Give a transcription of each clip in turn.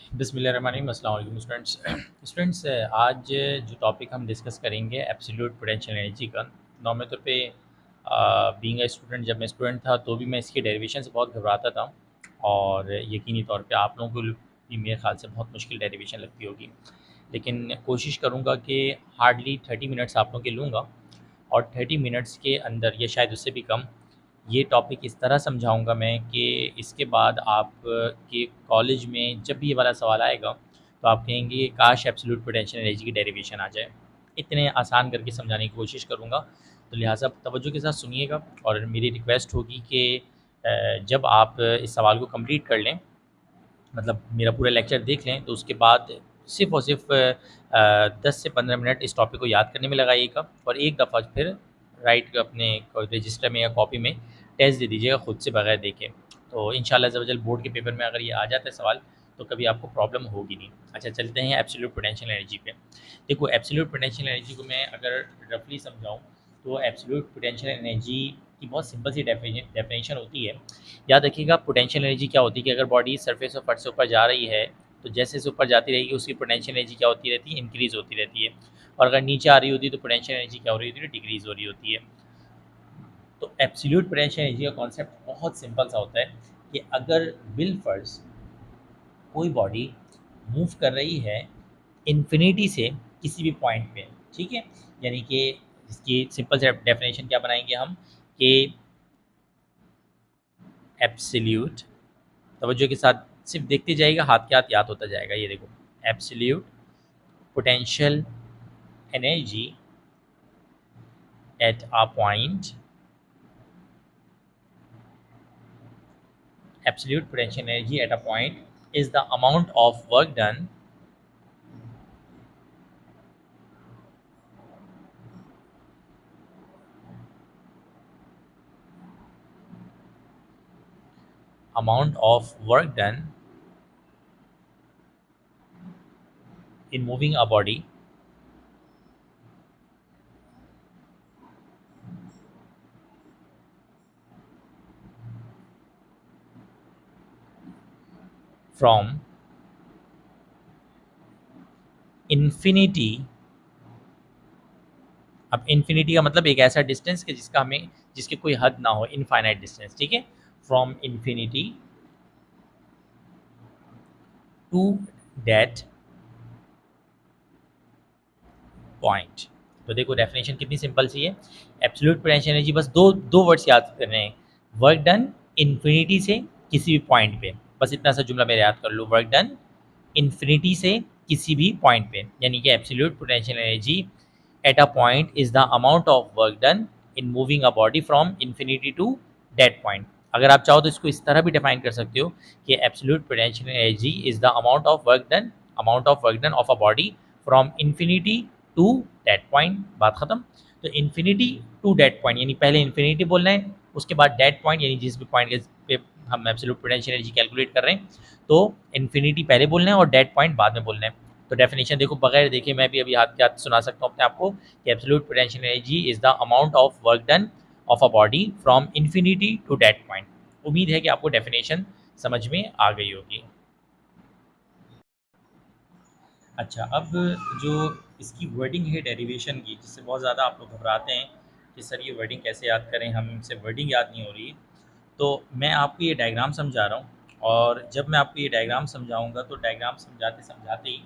बिस्मिल्लाहिर्रहमानिर्रहीम। अस्सलाम वालेकुम स्टूडेंट्स, आज जो टॉपिक हम डिस्कस करेंगे एब्सोल्यूट पोटेंशियल एनर्जी का। नॉर्मल तौर पे बीइंग अ स्टूडेंट, जब मैं स्टूडेंट था तो भी मैं इसकी डेरिवेशन से बहुत घबराता था, और यकीनी तौर पे आप लोगों को भी मेरे ख्याल से बहुत मुश्किल डेरिवेशन लगती होगी। लेकिन कोशिश करूँगा कि हार्डली 30 मिनट्स आप लोगों के लूँगा, और 30 मिनट्स के अंदर या शायद उससे भी कम ये टॉपिक इस तरह समझाऊंगा मैं कि इसके बाद आप के कॉलेज में जब भी ये वाला सवाल आएगा तो आप कहेंगे कि काश एब्सोल्यूट पोटेंशियल एनर्जी की डेरिवेशन आ जाए। इतने आसान करके समझाने की कोशिश करूँगा, तो लिहाजा तवज्जो के साथ सुनिएगा। और मेरी रिक्वेस्ट होगी कि जब आप इस सवाल को कंप्लीट कर लें, मतलब मेरा पूरा लेक्चर देख लें, तो उसके बाद सिर्फ़ और सिर्फ 10 से 15 मिनट इस टॉपिक को याद करने में लगाइएगा, और एक दफ़ा फिर राइट अपने रजिस्टर में या कॉपी में टेस्ट दे दीजिएगा खुद से बगैर देखे। तो इंशाल्लाह अज़्ज़ा वजल बोर्ड के पेपर में अगर ये आ जाता है सवाल, तो कभी आपको प्रॉब्लम होगी नहीं। अच्छा, चलते हैं एब्सोल्यूट पोटेंशियल एनर्जी पे। देखो, एब्सोल्यूट पोटेंशियल एनर्जी को मैं अगर रफली समझाऊँ, तो एब्सोल्यूट पोटेंशियल एनर्जी की बहुत सिंपल सी डेफिनेशन होती है। याद रखिएगा, पोटेंशियल एनर्जी क्या होती है कि अगर बॉडी सरफेस ऑफ अर्थ से ऊपर जा रही है, तो जैसे जैसे ऊपर जाती रहेगी उसकी पोटेंशियल एनर्जी क्या होती रहती है, इंक्रीज़ होती रहती है। और अगर नीचे आ रही होती है तो पोटेंशियल एनर्जी क्या हो रही होती है, डिक्रीज़ हो रही होती है। तो एब्सोल्यूट पोटेंशियल एनर्जी का कॉन्सेप्ट बहुत सिंपल सा होता है कि अगर बिल फर्ज कोई बॉडी मूव कर रही है इन्फिनिटी से किसी भी पॉइंट पे, ठीक है, यानी कि इसकी सिंपल से डेफिनेशन क्या बनाएंगे हम कि एब्सोल्यूट, तवज्जो के साथ सिर्फ देखते जाइएगा, हाथ के हाथ याद होता जाएगा। ये देखो, absolute potential energy at a point, absolute potential energy at a point is the amount of work done amount of work done in moving a body from infinity। अब इन्फिनिटी का मतलब एक ऐसा डिस्टेंस कि जिसका हमें जिसकी कोई हद ना हो, इनफाइनाइट डिस्टेंस, ठीक है, from infinity to that point. तो देखो, डेफिनेशन कितनी सिंपल सी है। एब्सोल्यूट पोटेंशियल एनर्जी, बस दो दो वर्ड्स याद करने हैं, वर्क डन इन्फिनिटी से किसी भी पॉइंट पे। बस इतना सा जुमला मेरे याद कर लो, वर्क डन इन्फिनिटी से किसी भी पॉइंट पे, यानी कि absolute potential energy at a point is the amount of work done in moving a body from infinity to that point. अगर आप चाहो तो इसको इस तरह भी डिफाइन कर सकते हो कि absolute potential energy is the amount of work done of a body from infinity to that point. बात खत्म। तो इन्फिनिटी टू दैट पॉइंट, यानी पहले इन्फिनिटी बोलना है, उसके बाद दैट पॉइंट, यानी जिस भी पॉइंट पे हम एब्सोल्यूट पोटेंशियल एनर्जी कैलकुलेट कर रहे हैं, तो इन्फिनिटी पहले बोलना है और दैट पॉइंट बाद में बोलना है। तो डेफिनेशन देखो, बगैर देखे मैं भी अभी हाथ के हाथ सुना सकता हूँ अपने आप को कि absolute potential energy is the amount of work done of a body from infinity to that point. उम्मीद है कि आपको डेफिनेशन समझ में आ गई होगी। अच्छा, अब जो इसकी वर्डिंग है डेरिवेशन की, जिससे बहुत ज़्यादा आप लोग घबराते हैं कि सर ये वर्डिंग कैसे याद करें, हमसे वर्डिंग याद नहीं हो रही। तो मैं आपको ये डायग्राम समझा रहा हूँ, और जब मैं आपको ये डायग्राम समझाऊंगा तो डायग्राम समझाते समझाते ही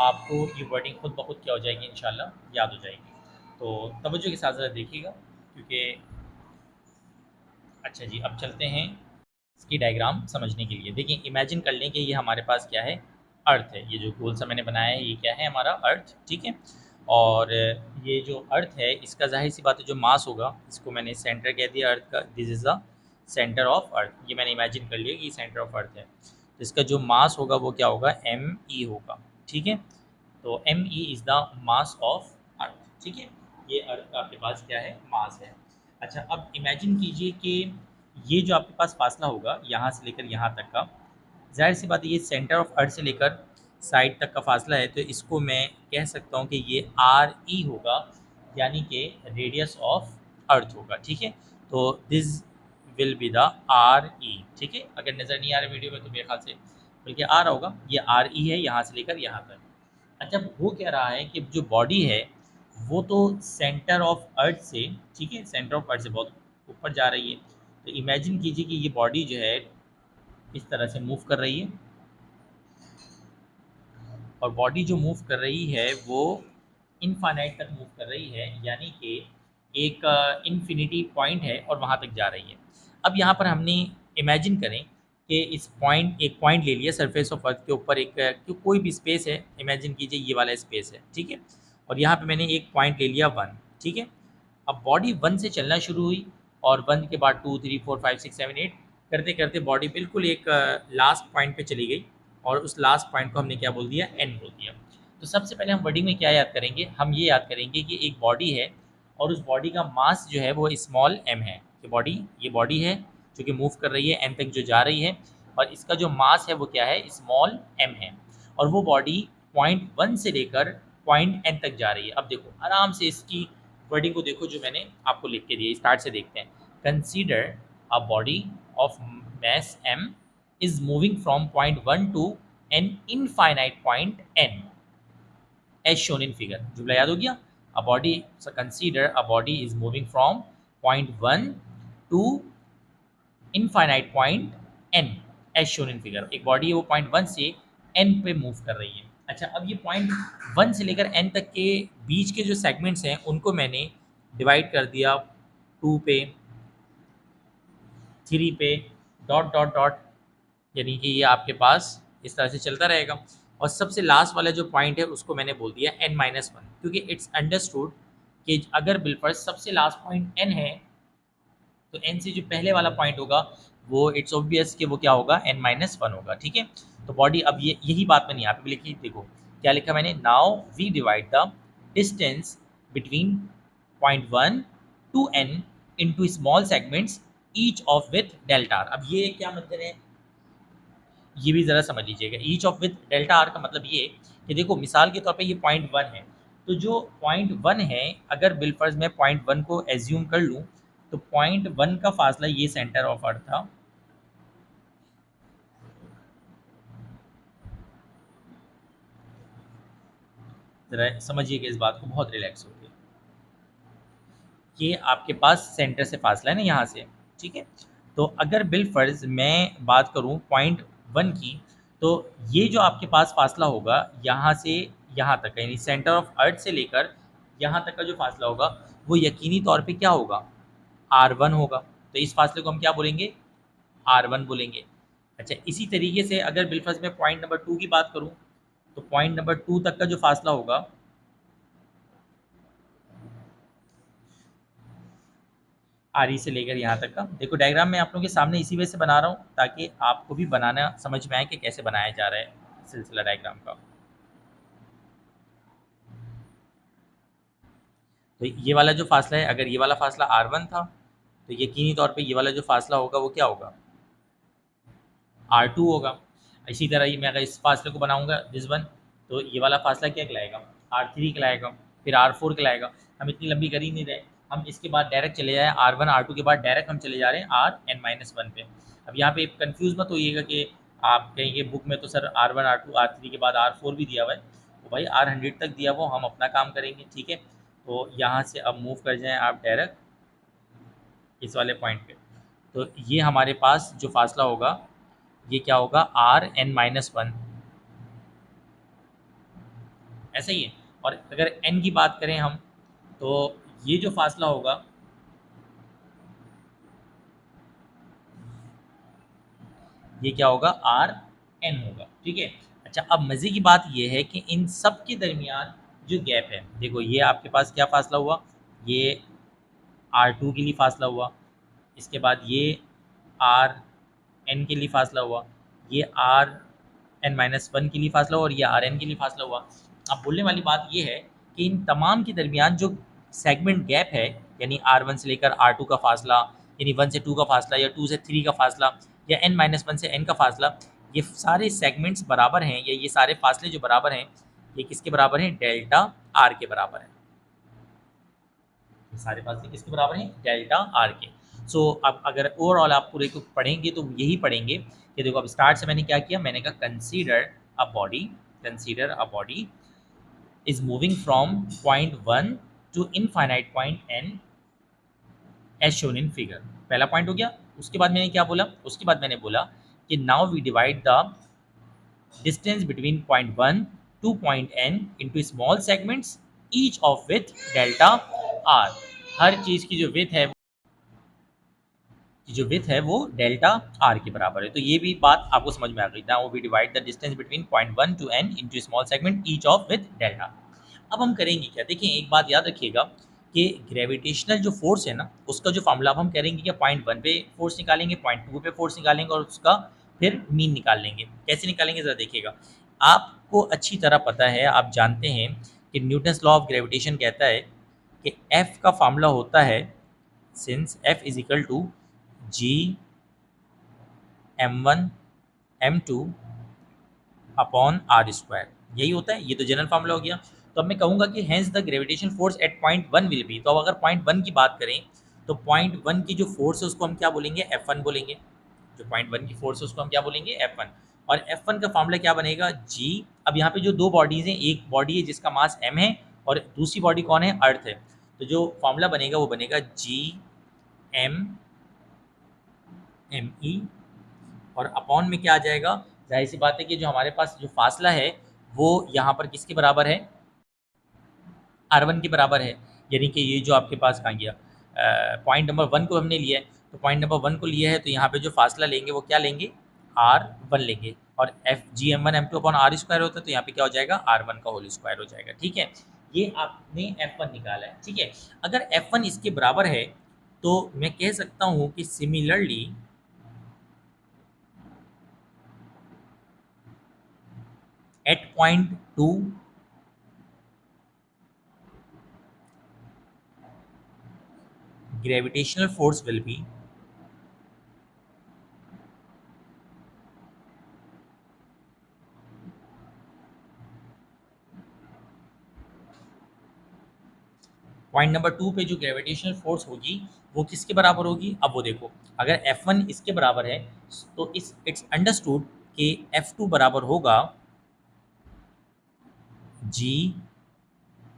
आपको ये वर्डिंग खुद ब खुद क्या हो जाएगी, इंशाल्लाह याद हो जाएगी। तो तवज्जो के साथ ज़रा देखिएगा, क्योंकि अच्छा जी, अब चलते हैं इसकी डायग्राम समझने के लिए। देखिए, इमेजिन कर लें कि ये हमारे पास क्या है, अर्थ है। ये जो गोल सा मैंने बनाया है, ये क्या है, हमारा अर्थ, ठीक है। और ये जो अर्थ है, इसका जाहिर सी बात है जो मास होगा, इसको मैंने सेंटर कह दिया अर्थ का, this is the centre of earth. ये मैंने इमेजिन कर लिया कि ये सेंटर ऑफ अर्थ है, तो इसका जो मास होगा वो क्या होगा, एम ई होगा, ठीक है। तो M E is the mass of Earth, ठीक है। ये अर्थ का आपके पास क्या है, मास है। अच्छा, अब इमेजिन कीजिए कि ये जो आपके पास फासला होगा यहाँ से लेकर यहाँ तक का, ज़ाहिर सी बात है ये सेंटर ऑफ अर्थ से लेकर साइड तक का फासला है, तो इसको मैं कह सकता हूँ कि ये आर ई होगा, यानी कि रेडियस ऑफ अर्थ होगा, ठीक है। तो this will be the R E, ठीक है। अगर नज़र नहीं आ रहा वीडियो में तो मेरे ख्याल से बल्कि आ रहा होगा, ये आर ई है यहाँ से लेकर यहाँ तक। अच्छा, वो कह रहा है कि जो बॉडी है वो तो सेंटर ऑफ अर्थ से, ठीक है, सेंटर ऑफ अर्थ से बहुत ऊपर जा रही है। तो इमेजिन कीजिए कि ये बॉडी जो है इस तरह से मूव कर रही है, और बॉडी जो मूव कर रही है वो इनफाइनाइट तक मूव कर रही है, यानी कि एक इन्फिनिटी पॉइंट है और वहाँ तक जा रही है। अब यहाँ पर हमने इमेजिन करें कि इस पॉइंट, एक पॉइंट ले लिया सरफेस ऑफ अर्थ के ऊपर, एक कोई भी स्पेस है, इमेजिन कीजिए ये वाला स्पेस है, ठीक है, और यहाँ पे मैंने एक पॉइंट ले लिया 1, ठीक है। अब बॉडी 1 से चलना शुरू हुई, और 1 के बाद 2 3 4 5 6 7 8 करते करते बॉडी बिल्कुल एक लास्ट पॉइंट पे चली गई, और उस लास्ट पॉइंट को हमने क्या बोल दिया, एन बोल दिया। तो सबसे पहले हम वर्डिंग में क्या याद करेंगे, हम ये याद करेंगे कि एक बॉडी है और उस बॉडी का मास जो है वो स्मॉल m है। ये बॉडी है जो कि मूव कर रही है, n तक जो जा रही है, और इसका जो मास है वो क्या है, स्मॉल m है, और वो बॉडी पॉइंट 1 से लेकर पॉइंट n तक जा रही है। अब देखो आराम से इसकी वर्डिंग को देखो जो मैंने आपको लिख के दिया, स्टार्ट से देखते हैं। Consider a body of mass m is moving from point 1 to an infinite point n as shown in figure। जुमला याद हो गया। a body, so consider a body is moving from point 1 to infinite point n as shown in figure। एक body है वो point 1 से n पे move कर रही है। अच्छा, अब ये पॉइंट 1 से लेकर n तक के बीच के जो सेगमेंट्स हैं उनको मैंने डिवाइड कर दिया 2 पे, 3 पे, डॉट डॉट डॉट, यानी कि ये आपके पास इस तरह से चलता रहेगा। और सबसे लास्ट वाला जो पॉइंट है उसको मैंने बोल दिया n-1, क्योंकि इट्स अंडरस्टूड कि अगर बिलफर्स्ट सबसे लास्ट पॉइंट n है तो n से जो पहले वाला पॉइंट होगा वो इट्स ऑब्वियस कि वो क्या होगा, n-1 होगा, ठीक है। तो बॉडी, अब ये यही बात मैंने यहाँ पे भी लिखी, देखो क्या लिखा मैंने, now we divide the distance between point 1 to n into small segments each of with delta R. अब ये क्या मतलब है, ये भी ज़रा समझ लीजिएगा। Each of with delta R का मतलब ये कि देखो मिसाल के तौर पे ये पॉइंट 1 है, तो जो पॉइंट 1 है अगर बिलफर्ज मैं पॉइंट 1 को एज्यूम कर लूँ तो पॉइंट 1 का फासला ये सेंटर ऑफ अर्थ था, ज़रा समझिएगा इस बात को बहुत रिलैक्स होकर। ये आपके पास सेंटर से फासला है ना यहाँ से, ठीक है। तो अगर बिलफर्ज मैं बात करूँ पॉइंट 1 की, तो ये जो आपके पास फासला होगा यहाँ से यहाँ तक का, यानी सेंटर ऑफ अर्थ से लेकर यहाँ तक का जो फासला होगा वो यकीनी तौर पे क्या होगा, r1 होगा। तो इस फासले को हम क्या बोलेंगे, r1 बोलेंगे। अच्छा, इसी तरीके से अगर बिलफर्ज में पॉइंट नंबर 2 की बात करूँ तो पॉइंट नंबर 2 तक का जो फासला होगा आर ई से लेकर यहाँ तक का, देखो डायग्राम मैं आप लोगों के सामने इसी वजह से बना रहा हूँ ताकि आपको भी बनाना समझ में आए कि कैसे बनाया जा रहा है सिलसिला डायग्राम का। तो ये वाला जो फासला है, अगर ये वाला फासला r1 था तो यकीनी तौर पे ये वाला जो फासला होगा वो क्या होगा, r2 होगा। इसी तरह ये मैं अगर इस फासले को बनाऊंगा दिस वन, तो ये वाला फासला क्या कहलाएगा, r3 कहलाएगा, फिर r4 कहलाएगा। हम इतनी लंबी कर ही नहीं रहे, हम इसके बाद डायरेक्ट चले जाए r1 r2 के बाद डायरेक्ट हम चले जा रहे हैं rn-1 पे। अब यहाँ पे कंफ्यूज मत होइएगा कि आप कहेंगे बुक में तो सर r1 r2 r3 के बाद r4 भी दिया हुआ है, तो भाई r100 तक दिया हुआ, हम अपना काम करेंगे, ठीक है। तो यहाँ से अब मूव कर जाएँ आप डायरेक्ट इस वाले पॉइंट पे, तो ये हमारे पास जो फासला होगा ये क्या होगा, rn-1, ऐसा ही है। और अगर n की बात करें हम, तो ये जो फासला होगा ये क्या होगा, rn होगा, ठीक है। अच्छा, अब मज़े की बात ये है कि इन सब के दरमियान जो गैप है, देखो ये आपके पास क्या फासला हुआ, ये r2 के लिए फासला हुआ, इसके बाद ये rn के लिए फासला हुआ, ये rn-1 के लिए फासला हुआ, और ये rn के लिए फासला हुआ। अब बोलने वाली बात ये है कि इन तमाम के दरमियान जो सेगमेंट गैप है, यानी r1 से लेकर r2 का फासला, यानी 1 से 2 का फासला, या 2 से 3 का फासला, या n-1 से n का फासला, ये सारे सेगमेंट्स बराबर हैं, या ये सारे फासले जो बराबर हैं ये किसके बराबर हैं, डेल्टा r के बराबर है। ये सारे फासले किसके बराबर हैं, डेल्टा आर के। सो अब अगर ओवरऑल आप पूरे को पढ़ेंगे तो यही पढ़ेंगे कि देखो अब स्टार्ट से मैंने क्या किया, मैंने कहा consider a body is moving from point one to infinite point N as shown in figure. पहला पॉइंट हो गया। उसके बाद मैंने क्या बोला, उसके बाद मैंने बोला कि now we divide the distance between point one to point N into small segments each of with delta R. हर चीज की जो विथ है वो डेल्टा आर के बराबर है। तो ये भी बात आपको समझ में आ गई। Now we divide the distance between point one to N into small segment each of with delta. अब हम करेंगे क्या, देखिए एक बात याद रखिएगा कि ग्रेविटेशनल जो फोर्स है ना, उसका जो फॉर्मूला अब हम करेंगे कि पॉइंट वन पे फोर्स निकालेंगे, पॉइंट टू पे फोर्स निकालेंगे और उसका फिर मीन निकाल लेंगे। कैसे निकालेंगे ज़रा देखिएगा। आपको अच्छी तरह पता है, आप जानते हैं कि न्यूटन्स लॉ ऑफ ग्रेविटेशन कहता है कि एफ का फॉर्मूला होता है, since F is equal to G m1 m2 upon R square, यही होता है। ये तो जनरल फार्मूला हो गया। तो अब मैं कहूँगा कि hence the gravitation force at point one will be. तो अब अगर पॉइंट वन की बात करें तो पॉइंट वन की जो फोर्स है उसको हम क्या बोलेंगे, एफ वन बोलेंगे। जो पॉइंट वन की फोर्स है उसको हम क्या बोलेंगे, एफ वन। और एफ वन का फॉर्मूला क्या बनेगा, जी। अब यहाँ पे जो दो बॉडीज़ हैं, एक बॉडी है जिसका मास एम है और दूसरी बॉडी कौन है, अर्थ है। तो जो फॉर्मूला बनेगा वो बनेगा जी एम एम ई, और अपॉन में क्या आ जाएगा, जाहिर सी बात है कि जो हमारे पास जो फासला है वो यहाँ पर किसके बराबर है, आर वन के बराबर है। यानी कि ये जो आपके पास कहाँ गया, पॉइंट नंबर वन को हमने लिया है, तो पॉइंट नंबर वन को लिया है तो यहाँ पे जो फासला लेंगे वो क्या लेंगे, आर वन लेंगे। और F G M one M two upon R square होता है, तो यहाँ पे क्या हो जाएगा, आर वन का होल स्क्वायर हो जाएगा। ठीक है, ये आपने एफ वन निकाला है। ठीक है, अगर एफ वन इसके बराबर है तो मैं कह सकता हूँ कि similarly at point two gravitational force will be point number two पे जो ग्रेविटेशनल फोर्स होगी वो किसके बराबर होगी। अब वो देखो, अगर F1 इसके बराबर है तो इस इट्स अंडरस्टूड कि F2 बराबर होगा जी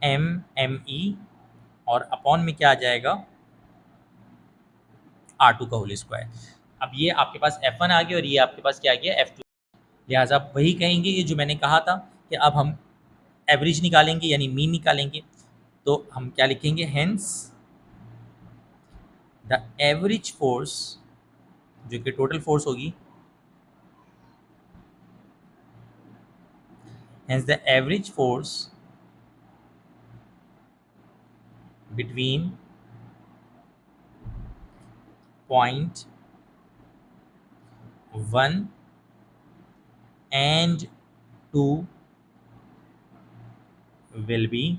एम एम ई, और अपॉन में क्या आ जाएगा, R2 का होल स्क्वायर। अब ये आपके पास F1 आ गया और ये आपके पास क्या आ गया, F2। लिहाजा आप वही कहेंगे ये जो मैंने कहा था कि अब हम एवरेज निकालेंगे यानी मीन निकालेंगे। तो हम क्या लिखेंगे, हेंस द एवरेज फोर्स, जो कि टोटल फोर्स होगी, hence the average force between point 1 and 2 will be,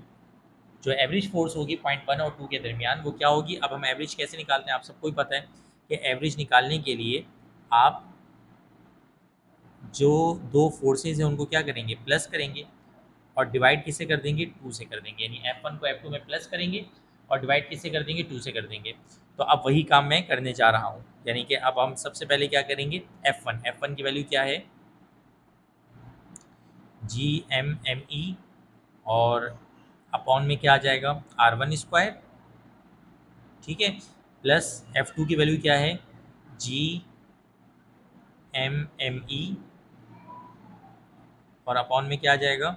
जो एवरेज फोर्स होगी पॉइंट वन और टू के दरमियान वो क्या होगी। अब हम एवरेज कैसे निकालते हैं, आप सबको ही पता है कि एवरेज निकालने के लिए आप जो दो फोर्सेज हैं उनको क्या करेंगे, प्लस करेंगे, और डिवाइड किससे कर देंगे, टू से कर देंगे। यानी F1 को F2 में प्लस करेंगे और डिवाइड किससे कर देंगे, टू से कर देंगे। तो अब वही काम मैं करने जा रहा हूँ। यानी कि अब हम सबसे पहले क्या करेंगे, F1 की वैल्यू क्या है, जी एम एम ई, और अपॉन में क्या आ जाएगा, आर वन स्क्वायर। ठीक है, प्लस F2 की वैल्यू क्या है, जी एम एम ई, और अपॉन में क्या आ जाएगा,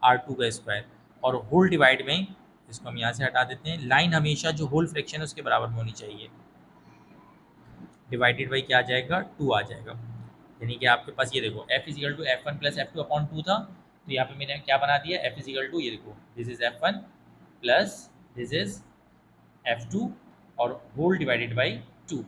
R2 का स्क्वायर, और होल डिवाइड में, इसको हम यहाँ से हटा देते हैं। लाइन हमेशा जो होल फ्रैक्शन है उसके बराबर में होनी चाहिए। डिवाइडेड बाई क्या आ जाएगा, टू आ जाएगा। यानी कि आपके पास ये देखो F is equal to F one plus F two upon two था, तो यहाँ पे मैंने क्या बना दिया, एफ इजिकल टू, ये देखो this is F one plus this is F two, और whole divided by two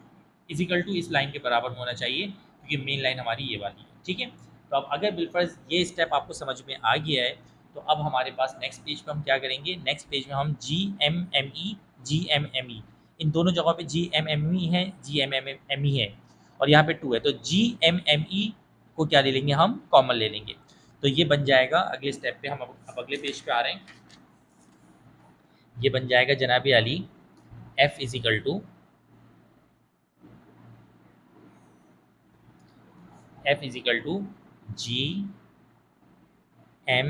is equal to इस लाइन के बराबर में होना चाहिए क्योंकि मेन लाइन हमारी ये वाली है। ठीक है, तो अब अगर बिलफर्ज ये स्टेप आपको समझ में आ गया है तो अब हमारे पास नेक्स्ट पेज पे हम क्या करेंगे, नेक्स्ट पेज में हम जी एम एम ई इन दोनों जगहों पे जी एम एम ई है, जी एम ई है, और यहाँ पे टू है, तो जी एम एम ई को क्या ले लेंगे, हम कॉमन ले लेंगे। तो ये बन जाएगा अगले स्टेप पे, हम अब अगले पेज पे आ रहे हैं। ये बन जाएगा जनाब Ali, F is equal to F is equal to G M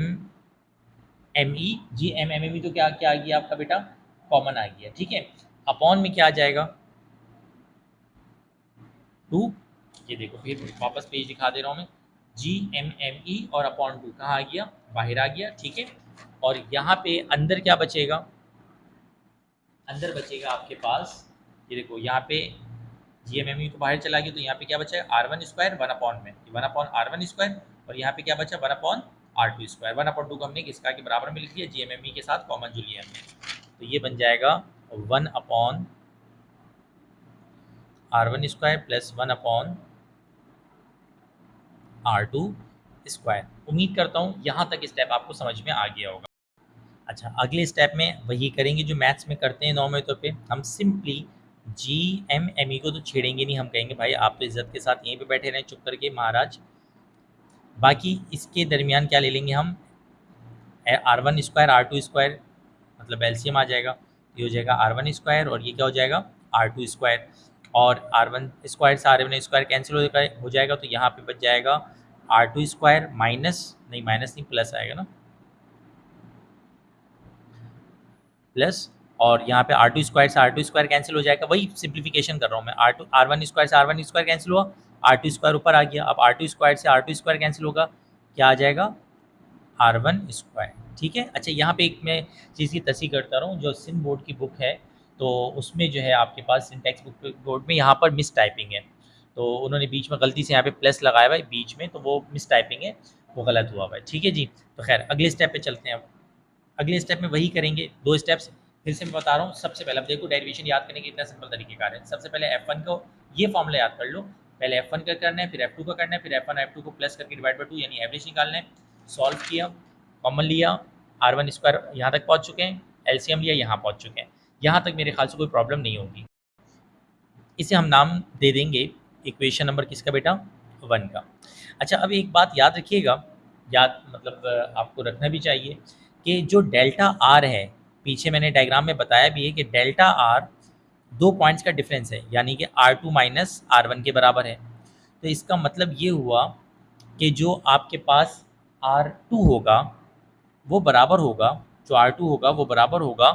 M E, G M M E तो क्या क्या आ गया आपका बेटा, कॉमन आ गया, ठीक है। अपॉन में क्या आ जाएगा, टू, ये देखो फिर वापस पेज दिखा दे रहा हूँ मैं, जी एम एम ई और अपॉन टू कहाँ आ गया, बाहर आ गया, ठीक है। और यहाँ पे अंदर क्या बचेगा, अंदर बचेगा आपके पास, ये देखो यहाँ पे जी एम एम ई तो बाहर चला गया, तो यहाँ पे क्या बचा, R one square one upon में, one upon R one square, और यहाँ पे क्या बचा, one upon R two square, one upon two को हमने किसका के बराबर में लिख दिया, जी एम एम ई के साथ कॉमन जो लिया हमने, तो ये बन जाएगा one upon R one square plus one upon R two square. उम्मीद करता हूँ यहाँ तक स्टेप आपको समझ में आ गया होगा। अच्छा, अगले स्टेप में वही करेंगे जो मैथ्स में करते हैं नॉर्मल तौर पे, हम simply G M M E को तो छेड़ेंगे नहीं, हम कहेंगे भाई आप तो इज्जत के साथ यहीं पे बैठे रहें चुप करके महाराज। बाकी इसके दरमियान क्या ले लेंगे हम, R one square R two square, मतलब एलसीएम आ जाएगा, ये हो जाएगा आर वन स्क्वायर और ये क्या हो जाएगा आर टू स्क्वायर, और आर वन स्क्वायर से आर वन स्क्वायर कैंसिल हो जाएगा, तो यहाँ पे बच जाएगा आर टू स्क्वायर माइनस, नहीं माइनस नहीं प्लस आएगा ना, प्लस, और यहाँ पे आर टू स्क्वायर से आर टू स्क्वायर कैंसिल हो जाएगा, वही सिंप्लीफिकेशन कर रहा हूँ मैं, आर वन स्क्वायर से आर वन स्क्वायर कैंसिल हुआ, आर टू स्क्वायर ऊपर आ गया, अब आर टू स्क्वायर से आर टू स्क्वायर कैंसिल होगा, क्या आ जाएगा आर वन स्क्वायर, ठीक है। अच्छा, यहाँ पे एक मैं चीज़ की तस्वीर करता रहा हूँ, जो सिम बोर्ड की बुक है तो उसमें जो है आपके पास सिंटेक्स बुक बोर्ड में यहाँ पर मिस टाइपिंग है, तो उन्होंने बीच में गलती से यहाँ पे प्लस लगाया हुआ है बीच में, तो वो मिस टाइपिंग है, वो गलत हुआ हुआ है, ठीक है जी। तो खैर अगले स्टेप पे चलते हैं। अब अगले स्टेप में वही करेंगे, दो स्टेप्स फिर से मैं बता रहा हूँ। सबसे पहले अब देखो डेरिवेशन याद करने के इतना सिंपल तरीकेकार है, सबसे पहले F1 को ये फॉर्मूला याद कर लो, पहले F1 का करना है, फिर F2 का करना है, फिर F1 F2 को प्लस करके डिवाइड बाई टू यानी एवरेज निकालना है, सॉल्व किया, कॉमन लिया, आर वन स्क्वायर यहाँ तक पहुँच चुके हैं, एलसीएम लिया यहाँ पहुँच चुके हैं, यहाँ तक मेरे ख्याल से कोई प्रॉब्लम नहीं होगी। इसे हम नाम दे देंगे इक्वेशन नंबर किसका बेटा, वन का। अच्छा, अब एक बात याद रखिएगा, याद मतलब आपको रखना भी चाहिए कि जो डेल्टा आर है, पीछे मैंने डायग्राम में बताया भी है कि डेल्टा आर दो पॉइंट्स का डिफरेंस है, यानी कि R two minus R one के बराबर है, तो इसका मतलब ये हुआ कि जो आपके पास आर टू होगा वो बराबर होगा, जो आर टू होगा वो बराबर होगा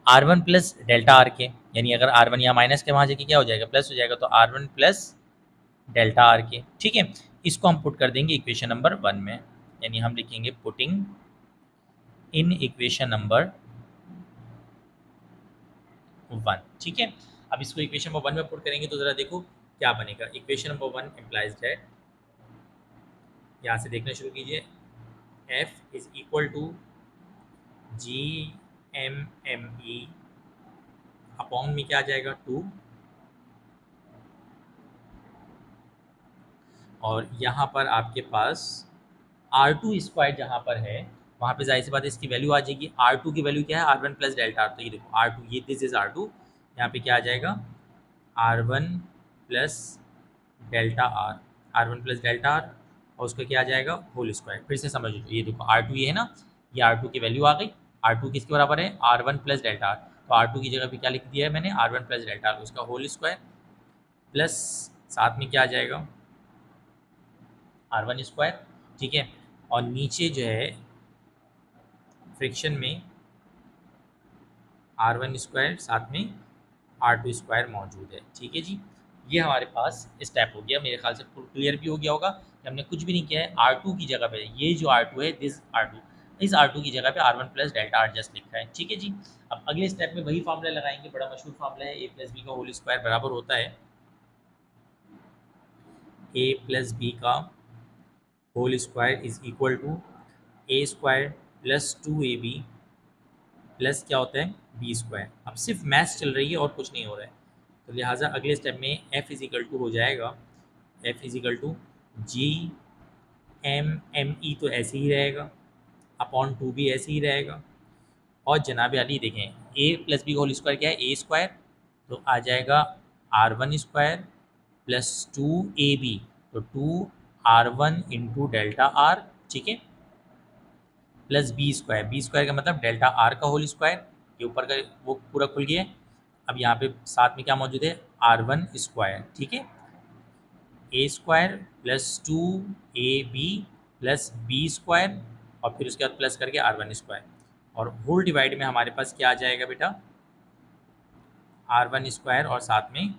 R one plus delta R के, यानी अगर आर वन यहाँ माइनस के वहाँ जाके क्या हो जाएगा प्लस हो जाएगा, तो R one plus delta R के, ठीक है। इसको हम पुट कर देंगे इक्वेशन नंबर वन में, यानी हम लिखेंगे putting in equation number one, ठीक है। अब इसको इक्वेशन नंबर वन में पुट करेंगे तो ज़रा देखो क्या बनेगा, equation number one implies that, यहाँ से देखना शुरू कीजिए, F is equal to G M M E upon में क्या आ जाएगा टू, और यहाँ पर आपके पास आर टू स्क्वायर जहाँ पर है वहाँ पे जाहिर सी बात है इसकी वैल्यू आ जाएगी, आर टू की वैल्यू क्या है R one plus delta R, तो ये देखो आर टू, ये दिस इज आर टू, यहाँ पे क्या आ जाएगा R one plus delta R, R one plus delta R, और उसका क्या आ जाएगा होल स्क्वायर, फिर से समझ लो, ये देखो आर टू ये है ना, ये आर टू की वैल्यू आ गई, आर टू किसके बराबर है R one plus delta R, तो आर टू की जगह पे क्या लिख दिया है मैंने R one plus delta R, उसका होल स्क्वायर प्लस साथ में क्या आ जाएगा आर वन स्क्वायर, ठीक है। और नीचे जो है फ्रिक्शन में आर वन स्क्वायर साथ में आर टू स्क्वायर मौजूद है, ठीक है जी। ये हमारे पास स्टेप हो गया, मेरे ख्याल से क्लियर भी हो गया होगा कि हमने कुछ भी नहीं किया है, आर टू की जगह पे ये जो आर टू है दिस आर टू, इस आर टू की जगह पे R one plus delta R just लिखा है, ठीक है जी। अब अगले स्टेप में वही फार्मूला लगाएंगे, बड़ा मशहूर फार्मूला है, ए प्लस बी का होल स्क्वायर बराबर होता है ए प्लस बी का whole square is equal to A square plus two A B plus क्या होता है बी स्क्वायर। अब सिर्फ मैथ्स चल रही है और कुछ नहीं हो रहा है, तो लिहाजा अगले स्टेप में एफ इजिकल टू हो जाएगा, F is equal to G M M E तो ऐसे ही रहेगा, अपॉन टू भी ऐसे ही रहेगा, और जनाब अली देखें ए प्लस बी का होल स्क्वायर क्या है ए स्क्वायर, तो आ जाएगा R one square plus two A B, तो two R one into delta R, ठीक है, प्लस बी स्क्वायर का मतलब डेल्टा आर का होल स्क्वायर, ये ऊपर का वो पूरा खुल गया है। अब यहाँ पे साथ में क्या मौजूद है आर वन स्क्वायर, ठीक है, A square plus 2ab plus B square और फिर उसके बाद प्लस करके r1 स्क्वायर और होल डिवाइड में हमारे पास क्या आ जाएगा बेटा, r1 स्क्वायर और साथ में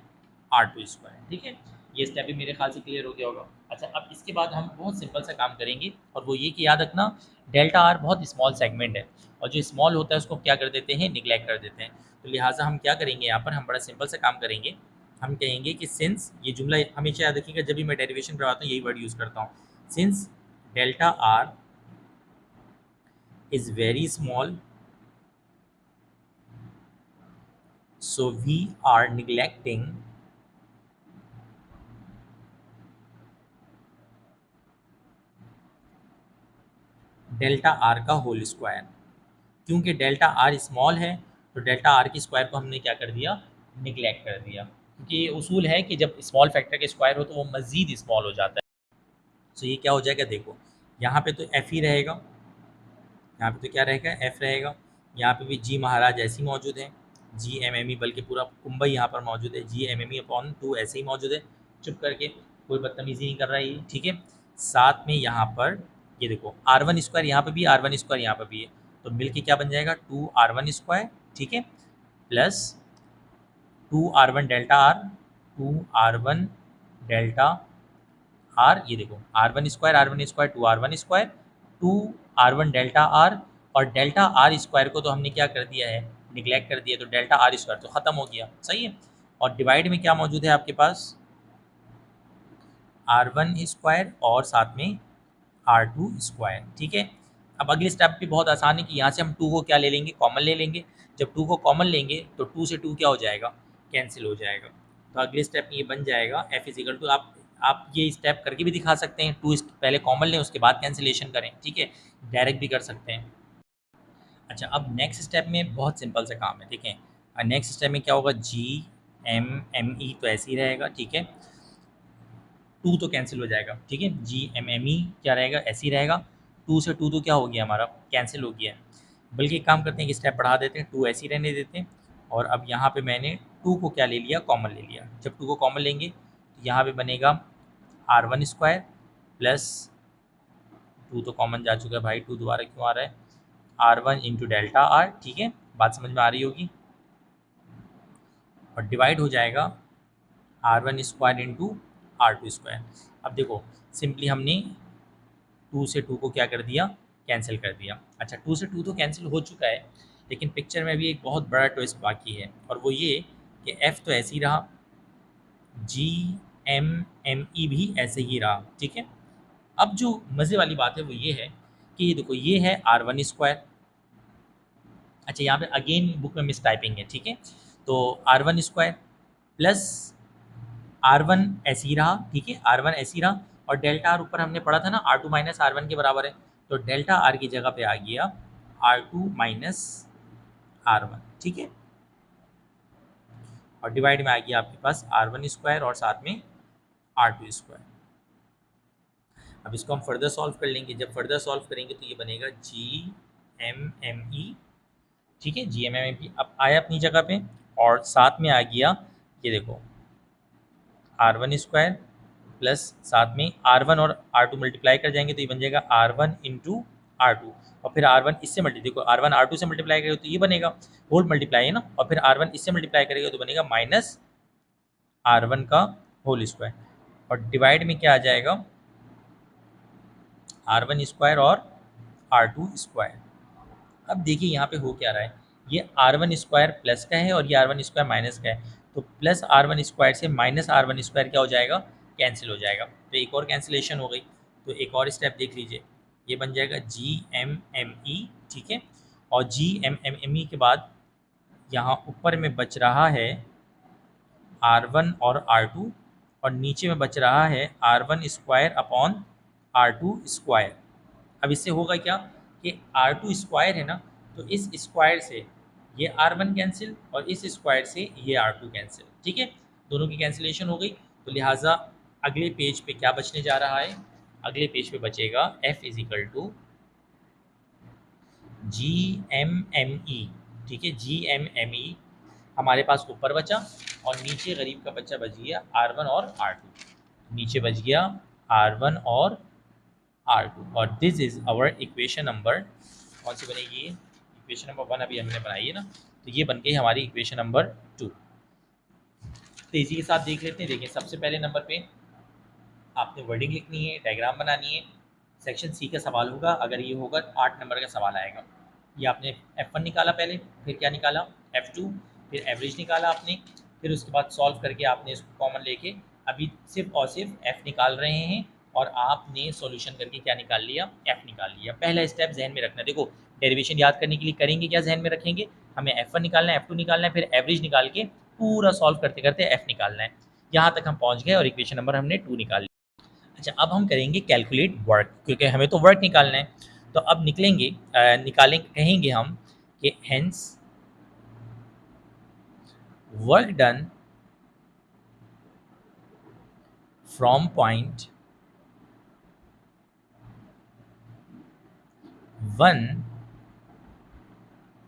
r2 स्क्वायर। ठीक है, ये स्टेप भी मेरे ख्याल से क्लियर हो गया होगा। अच्छा, अब इसके बाद हम बहुत सिंपल सा काम करेंगे और वो ये कि याद रखना डेल्टा आर बहुत स्मॉल सेगमेंट है और जो स्मॉल होता है उसको क्या कर देते हैं, निगलेक्ट कर देते हैं। तो लिहाजा हम क्या करेंगे, यहाँ पर हम बड़ा सिंपल सा काम करेंगे। हम कहेंगे कि सिंस, ये जुमला हमेशा याद रखिएगा जब भी मैं डेरिवेशन करवाता हूँ यही वर्ड यूज़ करता हूँ, since delta R is very small so we are neglecting delta R का होल स्क्वायर। क्योंकि डेल्टा आर स्मॉल है तो डेल्टा आर की स्क्वायर को हमने क्या कर दिया, निगलेक्ट कर दिया, क्योंकि ये उसूल है कि जब स्मॉल फैक्टर के स्क्वायर हो तो वो मज़ीद स्मॉल हो जाता है। तो ये क्या हो जाएगा, देखो यहाँ पे तो एफ ही रहेगा, यहाँ पे तो क्या रहेगा, एफ रहेगा। यहाँ पे भी जी महाराज ऐसे ही मौजूद है, जी एम एम ई, बल्कि पूरा कुंबा यहाँ पर मौजूद है, G M M E upon 2 ऐसे ही मौजूद है, चुप करके कोई बदतमीजी नहीं कर रहा है ये। ठीक है, साथ में यहाँ पर ये देखो आर वन स्क्वायर यहाँ पर भी, आर वन स्क्वायर यहाँ पर भी है, तो मिल के क्या बन जाएगा 2r1 स्क्वायर। ठीक है, plus 2r1 delta R, 2r1 delta R, ये देखो R one square 2r1 square, 2r1 delta R, और डेल्टा आर स्क्वायर को तो हमने क्या कर दिया है, निगलेक्ट कर दिया, तो डेल्टा आर स्क्वायर तो ख़त्म हो गया, सही है। और डिवाइड में क्या मौजूद है आपके पास, r1 स्क्वायर और साथ में r2 स्क्वायर। ठीक है, अब अगले स्टेप भी बहुत आसान है कि यहाँ से हम 2 को क्या ले लेंगे, कॉमन ले लेंगे। जब 2 को कॉमन लेंगे तो 2 से 2 क्या हो जाएगा, कैंसिल हो जाएगा। तो अगले स्टेप में ये बन जाएगा एफ इजिकल टू, आप ये स्टेप करके भी दिखा सकते हैं, 2 पहले कॉमन लें उसके बाद कैंसिलेशन करें। ठीक है, डायरेक्ट भी कर सकते हैं। अच्छा, अब नेक्स्ट स्टेप में बहुत सिंपल सा काम है, देखें नेक्स्ट स्टेप में क्या होगा, जी एम एम ई तो ऐसे ही रहेगा। ठीक है, 2 तो कैंसिल हो जाएगा। ठीक है, जी एम एम ई क्या रहेगा, ऐसे ही रहेगा। 2 से 2 तो क्या हो गया हमारा, कैंसिल हो गया है। बल्कि एक काम करते हैं कि स्टेप बढ़ा देते हैं, 2 ऐसे ही रहने देते हैं। और अब यहाँ पे मैंने 2 को क्या ले लिया, कॉमन ले लिया। जब 2 को कॉमन लेंगे तो यहाँ पे बनेगा r1 स्क्वायर प्लस 2 तो कॉमन जा चुका है भाई, 2 दोबारा क्यों आ रहा है, r1 इंटू डेल्टा आर। ठीक है, बात समझ में आ रही होगी। और डिवाइड हो जाएगा r1 square into r2 square. अब देखो सिंपली हमने 2 से 2 को क्या कर दिया, कैंसिल कर दिया। अच्छा, 2 से 2 तो कैंसिल हो चुका है, लेकिन पिक्चर में भी एक बहुत बड़ा ट्विस्ट बाकी है, और वो ये कि f तो ऐसे ही रहा, जी एम एम ई भी ऐसे ही रहा। ठीक है, अब जो मज़े वाली बात है वो ये है कि ये देखो ये है r1 स्क्वायर। अच्छा, यहाँ पे अगेन बुक में मिस टाइपिंग है। ठीक है, तो r1 स्क्वायर प्लस r1 ऐसे ही रहा। ठीक है, r1 ऐसे ही रहा, और डेल्टा आर ऊपर हमने पढ़ा था ना, r2 माइनस आर वन के बराबर है, तो डेल्टा आर की जगह पे आ गया r2 माइनस r1। ठीक है, और डिवाइड में आ गया आपके पास r1 स्क्वायर और साथ में r2 स्क्वायर। अब इसको हम फर्दर सॉल्व कर लेंगे, जब फर्दर सॉल्व करेंगे तो ये बनेगा जी एम एम ई। ठीक है, जी एम एम ई अब आया अपनी जगह पे, और साथ में आ गया ये देखो r1 स्क्वायर प्लस साथ में r1 और r2 मल्टीप्लाई कर जाएंगे तो ये बन जाएगा r1 इंटू r2, और फिर r1 इससे देखो r1 r2 से मल्टीप्लाई करेगा तो ये बनेगा होल मल्टीप्लाई है ना, और फिर r1 इससे मल्टीप्लाई करेगा तो बनेगा माइनस r1 का होल स्क्वायर, और डिवाइड में क्या आ जाएगा r1 स्क्वायर और r2 स्क्वायर। अब देखिए यहाँ पे हो क्या रहा है, ये r1 स्क्वायर प्लस का है और ये r1 स्क्वायर माइनस का है, तो प्लस r1 स्क्वायर से माइनस r1 स्क्वायर क्या हो जाएगा, कैंसिल हो जाएगा। तो एक और कैंसिलेशन हो गई। तो एक और स्टेप देख लीजिए, ये बन जाएगा जी एम एम ई। ठीक है, और G M M M E के बाद यहाँ ऊपर में बच रहा है r1 और r2, और नीचे में बच रहा है r1 square upon r2 square. अब इससे होगा क्या कि r2 स्क्वायर है ना, तो इस स्क्वायर से ये r1 कैंसिल और इस स्क्वायर से ये r2 कैंसिल। ठीक है, दोनों की कैंसिलेशन हो गई। तो लिहाजा अगले पेज पे क्या बचने जा रहा है, अगले पेज पे बचेगा f is equal to G M M E. ठीक है, जी एम एम ई हमारे पास ऊपर बचा, और नीचे गरीब का बच्चा बच गया r1 और r2। नीचे बच गया R1 और R2, और this is our equation number, कौन सी बनेगी ये, इक्वेशन नंबर 1 अभी हमने बनाई है ना, तो ये बन गई हमारी इक्वेशन नंबर 2। तेजी के साथ देख लेते हैं। देखिए सबसे पहले नंबर पे आपने वर्डिंग लिखनी है, डायग्राम बनानी है। सेक्शन सी का सवाल होगा, अगर ये होगा 8 नंबर का सवाल आएगा। ये आपने F1 निकाला पहले, फिर क्या निकाला F2, फिर एवरेज निकाला आपने, फिर उसके बाद सॉल्व करके आपने इसको कॉमन लेके अभी सिर्फ और सिर्फ F निकाल रहे हैं, और आपने सॉल्यूशन करके क्या निकाल लिया, F निकाल लिया। पहला स्टेप जहन में रखना। देखो डेरिवेशन याद करने के लिए करेंगे क्या, जहन में रखेंगे हमें F1 निकालना है, F2 निकालना है, फिर एवरेज निकाल के पूरा सॉल्व करते करते F निकालना है। यहाँ तक हम पहुँच गए और इक्वेशन नंबर हमने 2 निकाल लिया। अच्छा अब हम करेंगे कैलकुलेट वर्क, क्योंकि हमें तो वर्क निकालना है। तो अब निकलेंगे निकालें कहेंगे हम कि hence work done from point 1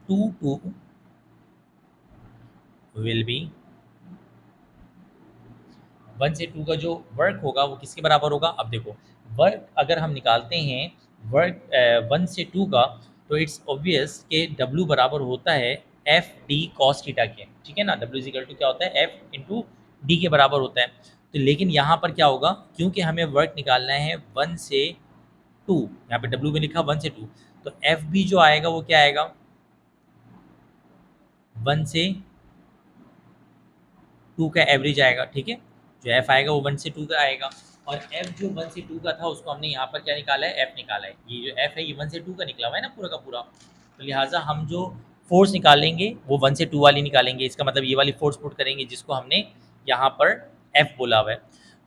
to 2 will B, 1 से 2 का जो वर्क होगा वो किसके बराबर होगा। अब देखो वर्क अगर हम निकालते हैं वर्क 1 से 2 का, तो इट्स ऑब्वियस कि W बराबर होता है एफ डी कॉस थीटा के, ठीक है ना। W इज इक्वल टू क्या होता है, F इंटू डी के बराबर होता है। तो लेकिन यहाँ पर क्या होगा, क्योंकि हमें वर्क निकालना है 1 से 2, यहाँ पे W में लिखा 1 से 2, तो एफ बी जो आएगा वो क्या आएगा, 1 से 2 का एवरेज आएगा, ठीक है। जो एफ आएगा वो 1 से 2 का आएगा, और एफ जो 1 से 2 का था उसको हमने यहाँ पर क्या निकाला है, एफ निकाला है। ये जो एफ है ये 1 से 2 का निकला हुआ है ना पूरा का पूरा, तो लिहाजा हम जो फोर्स निकालेंगे वो 1 से 2 वाली निकालेंगे। इसका मतलब ये वाली फोर्स पुट करेंगे जिसको हमने यहाँ पर एफ बोला हुआ है,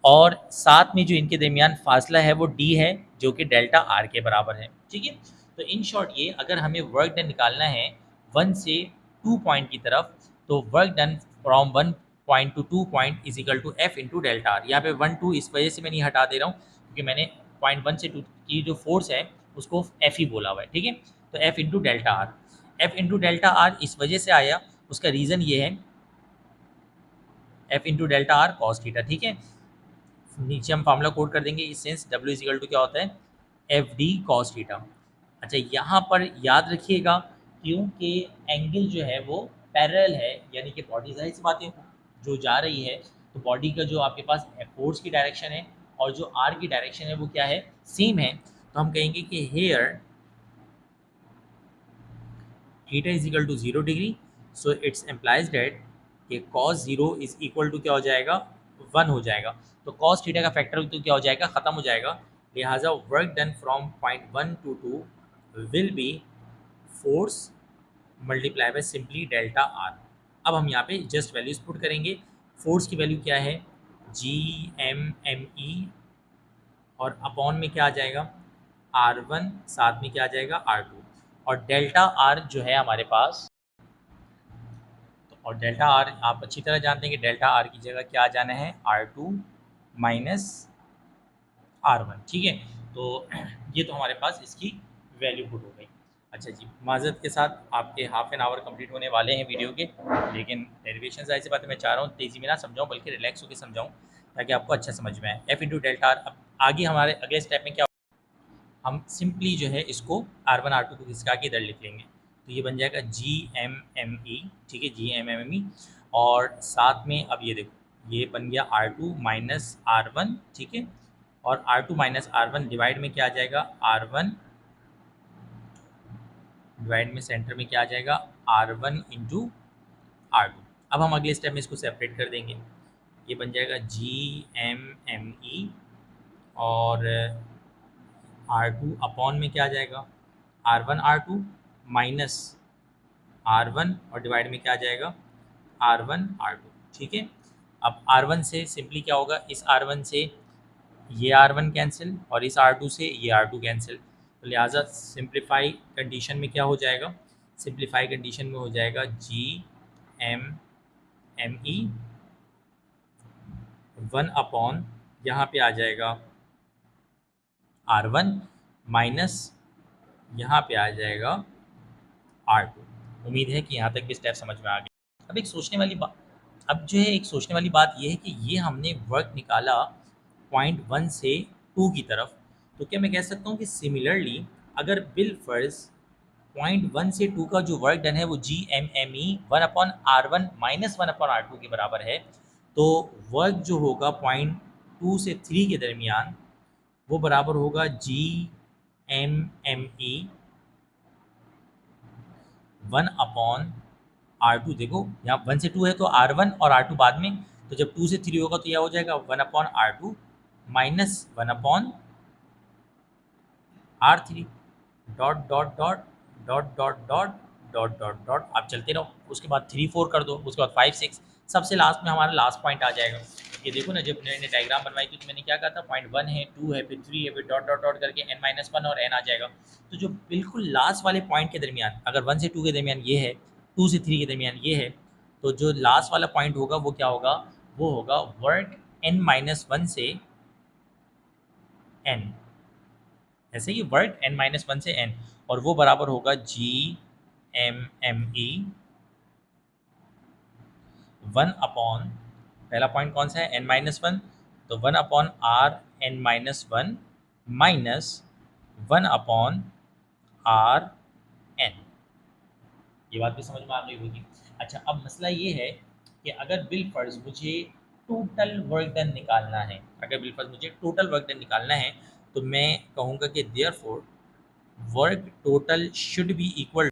और साथ में जो इनके दरमियान फासला है वो डी है, जो कि डेल्टा आर के बराबर है, ठीक है। तो इन शॉर्ट ये अगर हमें वर्क डन निकालना है 1 से 2 पॉइंट की तरफ, तो work done from 1 point to 2 point is equal to F into delta R. यहाँ पे 1 2 इस वजह से मैं नहीं हटा दे रहा हूँ क्योंकि मैंने पॉइंट 1 से 2 की जो फोर्स है उसको एफ ही बोला हुआ है, ठीक है। तो F into delta R, F into delta R इस वजह से आया, उसका रीज़न ये है F into delta R cos theta, ठीक है। नीचे हम फार्मूला कोड कर देंगे इस sense, W is equal to क्या होता है, एफ डी कॉस थीटा। अच्छा यहाँ पर याद रखिएगा, क्योंकि एंगल जो है वो पैरेलल है, यानी कि बॉडी जाहिर सी बात है जो जा रही है, तो बॉडी का जो आपके पास फोर्स की डायरेक्शन है और जो आर की डायरेक्शन है वो क्या है, सेम है। तो हम कहेंगे कि here theta is equal to 0 degree, so it's implies that कि कॉस 0 इज इक्वल टू क्या हो जाएगा, 1 हो जाएगा। तो कॉस थीटा का फैक्टर तो क्या हो जाएगा, ख़त्म हो जाएगा। लिहाजा work done from point 1 to 2 will be force multiply by simply delta R. अब हम यहाँ पे जस्ट वैल्यूज पुट करेंगे। फोर्स की वैल्यू क्या है, G m m e, और अपॉन में क्या आ जाएगा R1, साथ में क्या आ जाएगा R2, और डेल्टा आर जो है हमारे पास, और डेल्टा आर आप अच्छी तरह जानते हैं कि डेल्टा आर की जगह क्या आ जाना है, R2 माइनस R1, ठीक है। तो ये तो हमारे पास इसकी वैल्यू पुट हो गई। अच्छा जी, माजरत के साथ आपके हाफ एन आवर कंप्लीट होने वाले हैं वीडियो के, लेकिन डेरिवेशन जाहिर सी बात है मैं चाह रहा हूँ तेज़ी में ना समझाऊँ बल्कि रिलैक्स होकर समझाऊँ ताकि आपको अच्छा समझ में आए। F into delta R. अब आगे हमारे अगले स्टेप में क्या, हम सिंपली जो है इसको R1 R2 को खिसका के इधर लिख लेंगे, तो ये बन जाएगा G m m e, ठीक है, G m m e, और साथ में अब ये देखो ये बन गया R2 माइनस R1, ठीक है, और R2 माइनस R1 डिवाइड में क्या आ जाएगा, R1 डिवाइड में सेंटर में क्या आ जाएगा, R1 इंटू R2। अब हम अगले स्टेप में इसको सेपरेट कर देंगे, ये बन जाएगा G m m e, और R2 अपॉन में क्या आ जाएगा, R1 R2 माइनस R1, और डिवाइड में क्या आ जाएगा, R1 R2, ठीक है। अब R1 से सिंपली क्या होगा, इस R1 से ये R1 कैंसिल और इस R2 से ये R2 कैंसिल, तो लिहाजा सिंप्लीफाई कंडीशन में क्या हो जाएगा, सिंप्लीफाई कंडीशन में हो जाएगा G m m e 1 upon यहाँ पे आ जाएगा R1 माइनस यहाँ पे आ जाएगा R2। उम्मीद है कि यहाँ तक भी स्टेप समझ में आ गए। अब एक सोचने वाली बात, अब जो है एक सोचने वाली बात यह है कि ये हमने वर्क निकाला 0.1 से 2 की तरफ, तो क्या मैं कह सकता हूँ कि सिमिलरली अगर बिलफर्ज 0.1 से 2 का जो वर्क डन है वो G M M E 1/R1 minus 1/R2 के बराबर है, तो वर्क जो होगा 0.2 से 3 के दरमियान वो बराबर होगा जी एम एम ई 1/R2। देखो यहाँ 1 से 2 है तो R1 और R2 बाद में, तो जब 2 से 3 होगा तो यह हो जाएगा 1/R2 minus 1/R3। Dot dot dot dot dot dot dot dot dot आप चलते रहो, उसके बाद 3 4 कर दो, उसके बाद 5 6, सबसे लास्ट में हमारा लास्ट पॉइंट आ जाएगा। ये देखो ना, जब मैंने डायग्राम बनवाई थी तो मैंने क्या कहा था, पॉइंट 1 है, 2 है, फिर 3 है, फिर डॉट डॉट डॉट करके n-1 और n आ जाएगा। तो जो बिल्कुल लास्ट वाले पॉइंट के दरमियान, अगर 1 से 2 के दरमियान ये है, 2 से 3 के दरमियान ये है, तो जो लास्ट वाला पॉइंट होगा वो क्या होगा, वो होगा वर्क n-1 से n, ऐसे ही वर्क n-1 से n, और वो बराबर होगा जी एम एम ई 1/, पहला पॉइंट कौन सा है, n-1, तो 1/R n-1 minus 1/R n। ये बात भी समझ में आ गई होगी। अच्छा, अब मसला ये है कि अगर बिल फर्ज मुझे टोटल वर्क डन निकालना है, अगर बिल फर्ज मुझे टोटल वर्क डन निकालना है, तो मैं कहूँगा कि therefore work total should be equal